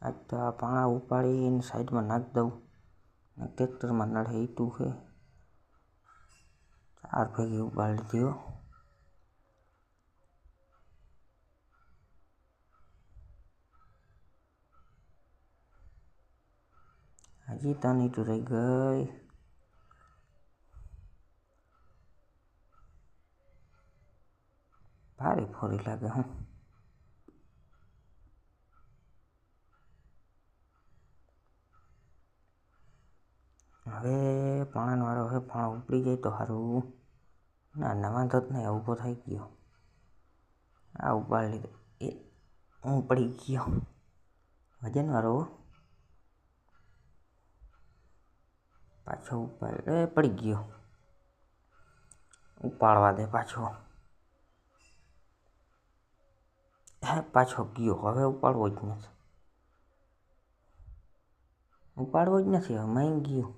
આજ તો આ પાણા ઉપાડીને સાઈડમાં નાખી દઉં ને ટ્રેક્ટરમાં નળે ઈટું છે 4 ભેગી ઉપાડી લીધી હો. હજી 3 ઈટું રહી ગઈ. ભારે ફોરી લાગે હું. હવે પાણાનો વારો હવે પાણો ઉપડી જાય તો સારું. ના વાંધો જ નહીં. ઊભો થઈ ગયો. આ ઉપાડી લીધો. હું પડી ગયો. વજનવાળો પાછો પડી ગયો. ઉપાડવા દે પાછો. પાછો ગયો. હવે ઉપાડવો જ નથી. ઉપાડવો જ નથી. હવે માઈ ગયો.